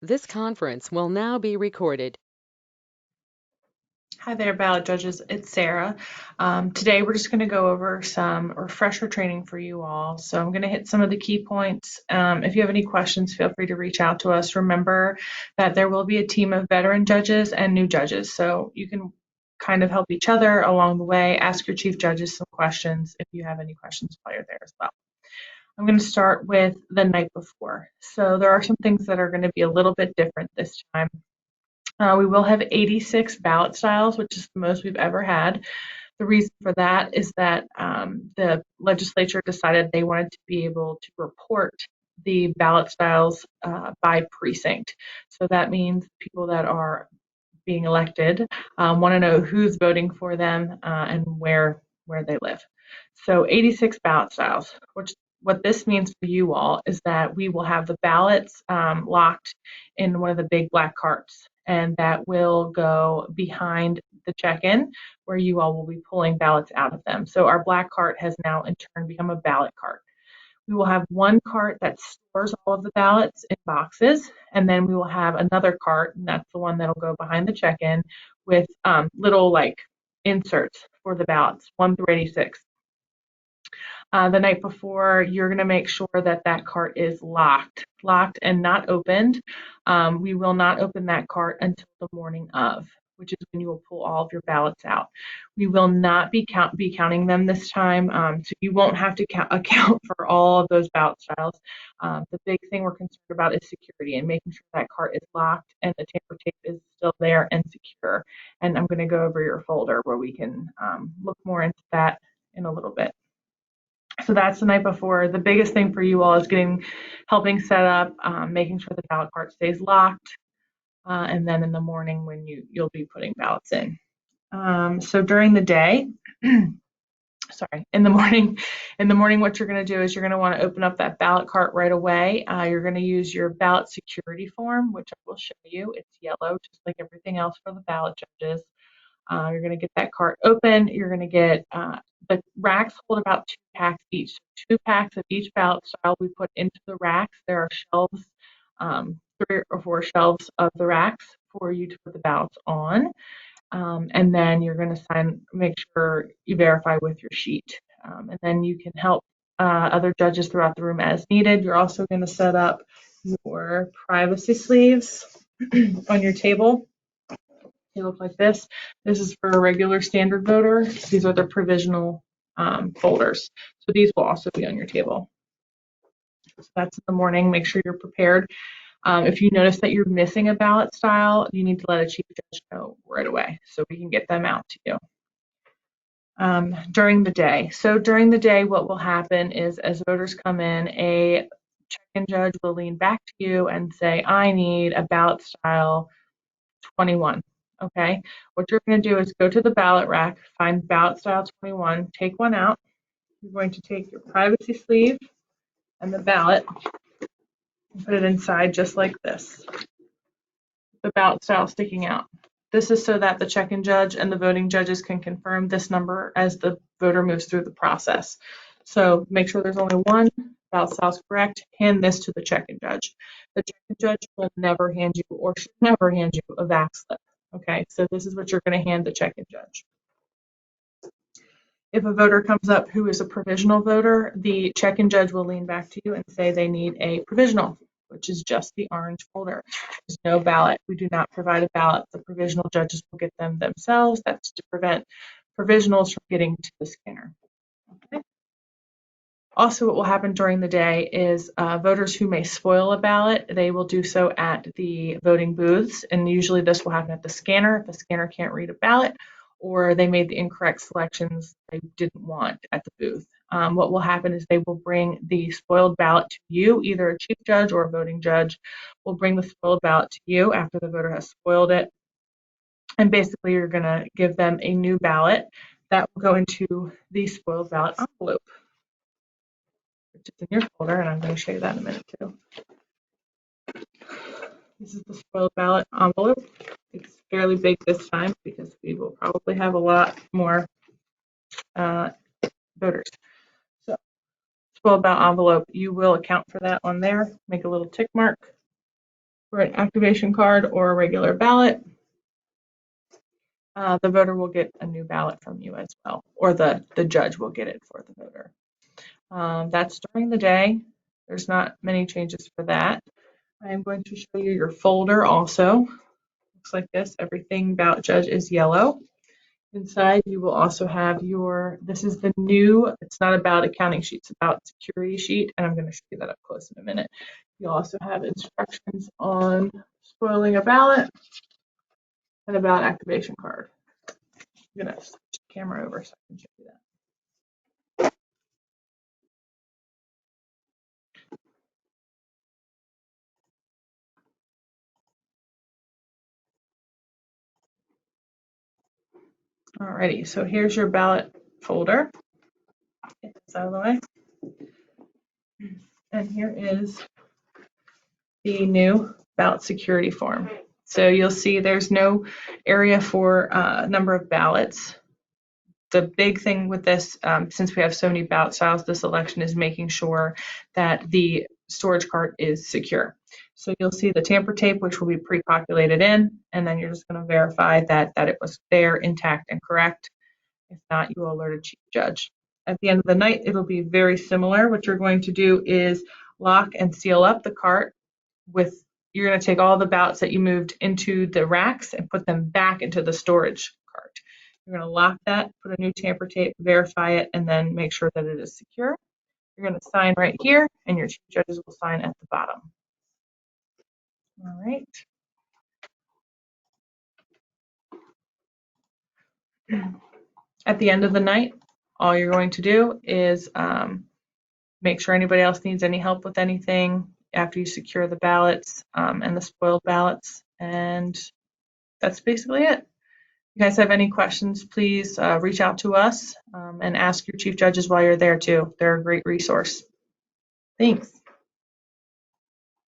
This conference will now be recorded. Hi there, Ballot Judges. It's Sarah. Today we're just going to go over some refresher training for you all. So I'm going to hit some of the key points. If you have any questions, feel free to reach out to us. Remember that there will be a team of veteran judges and new judges, so you can kind of help each other along the way. Ask your chief judges some questions if you have any questions while you're there as well. I'm going to start with the night before. So there are some things that are going to be a little bit different this time. We will have 86 ballot styles, which is the most we've ever had. The reason for that is that the legislature decided they wanted to be able to report the ballot styles by precinct. So that means people that are being elected want to know who's voting for them and where they live. So 86 ballot styles, which what this means for you all is that we will have the ballots locked in one of the big black carts, and that will go behind the check-in where you all will be pulling ballots out of them. So our black cart has now in turn become a ballot cart. We will have one cart that stores all of the ballots in boxes, and then we will have another cart, and that's the one that'll go behind the check-in with little like inserts for the ballots, 1 through 86. The night before, you're going to make sure that that cart is locked and not opened. We will not open that cart until the morning of, which is when you will pull all of your ballots out. We will not be counting them this time, so you won't have to account for all of those ballot styles. The big thing we're concerned about is security and making sure that cart is locked and the tamper tape is still there and secure. And I'm going to go over your folder where we can look more into that in a little bit. So that's the night before. The biggest thing for you all is helping set up, making sure the ballot cart stays locked, and then in the morning when you'll be putting ballots in. So during the day, sorry, in the morning, what you're going to do is you're going to want to open up that ballot cart right away. You're going to use your ballot security form, which I will show you. It's yellow, just like everything else for the ballot judges. You're going to get that cart open. You're going to get the racks hold about 2 packs each. So 2 packs of each ballot style we put into the racks. There are shelves, 3 or 4 shelves of the racks for you to put the ballots on. And then you're going to make sure you verify with your sheet. And then you can help other judges throughout the room as needed. You're also going to set up your privacy sleeves on your table. They look like this. This is for a regular standard voter. These are the provisional folders. So these will also be on your table. So that's in the morning. Make sure you're prepared. If you notice that you're missing a ballot style, you need to let a chief judge know right away so we can get them out to you. During the day. So during the day, what will happen is as voters come in, a check-in judge will lean back to you and say, I need a ballot style 21. Okay, what you're going to do is go to the ballot rack, find ballot style 21, take one out. You're going to take your privacy sleeve and the ballot and put it inside just like this. The ballot style sticking out. This is so that the check-in judge and the voting judges can confirm this number as the voter moves through the process. So make sure there's only one ballot style is correct. Hand this to the check-in judge. The check-in judge will never hand you or should never hand you a VAC slip. Okay, so this is what you're going to hand the check-in judge. If a voter comes up who is a provisional voter, the check-in judge will lean back to you and say they need a provisional, which is just the orange folder. There's no ballot. We do not provide a ballot. The provisional judges will get them themselves. That's to prevent provisionals from getting to the scanner. Okay. Also, what will happen during the day is voters who may spoil a ballot, they will do so at the voting booths, and usually this will happen at the scanner if the scanner can't read a ballot, or they made the incorrect selections they didn't want at the booth. What will happen is they will bring the spoiled ballot to you, either a chief judge or a voting judge will bring the spoiled ballot to you after the voter has spoiled it, and basically you're going to give them a new ballot that will go into the spoiled ballot envelope, which is in your folder, and I'm going to show you that in a minute too. This is the spoiled ballot envelope. It's fairly big this time because we will probably have a lot more voters. So spoiled ballot envelope, you will account for that on there. Make a little tick mark for an activation card or a regular ballot, the voter will get a new ballot from you as well, or the judge will get it for the voter. That's during the day. There's not many changes for that. I am going to show you your folder also. Looks like this. Everything Ballot Judge is yellow. Inside, you will also have this is the new, it's not a ballot accounting sheet, it's a ballot security sheet, and I'm going to show you that up close in a minute. You also have instructions on spoiling a ballot and a ballot activation card. I'm going to switch the camera over so I can show you that. Alrighty, so here's your ballot folder. Get this out of the way. And here is the new ballot security form. So you'll see there's no area for number of ballots. The big thing with this, since we have so many ballot styles this election, is making sure that the storage cart is secure. So you'll see the tamper tape, which will be pre-populated in, and then you're just going to verify that it was there, intact, and correct. If not, you will alert a chief judge. At the end of the night, it'll be very similar. What you're going to do is lock and seal up the cart you're going to take all the ballots that you moved into the racks and put them back into the storage cart. You're going to lock that, put a new tamper tape, verify it, and then make sure that it is secure. You're going to sign right here, and your chief judges will sign at the bottom. All right. At the end of the night, all you're going to do is make sure anybody else needs any help with anything after you secure the ballots and the spoiled ballots. And that's basically it. If you guys have any questions, please reach out to us and ask your chief judges while you're there too. They're a great resource. Thanks.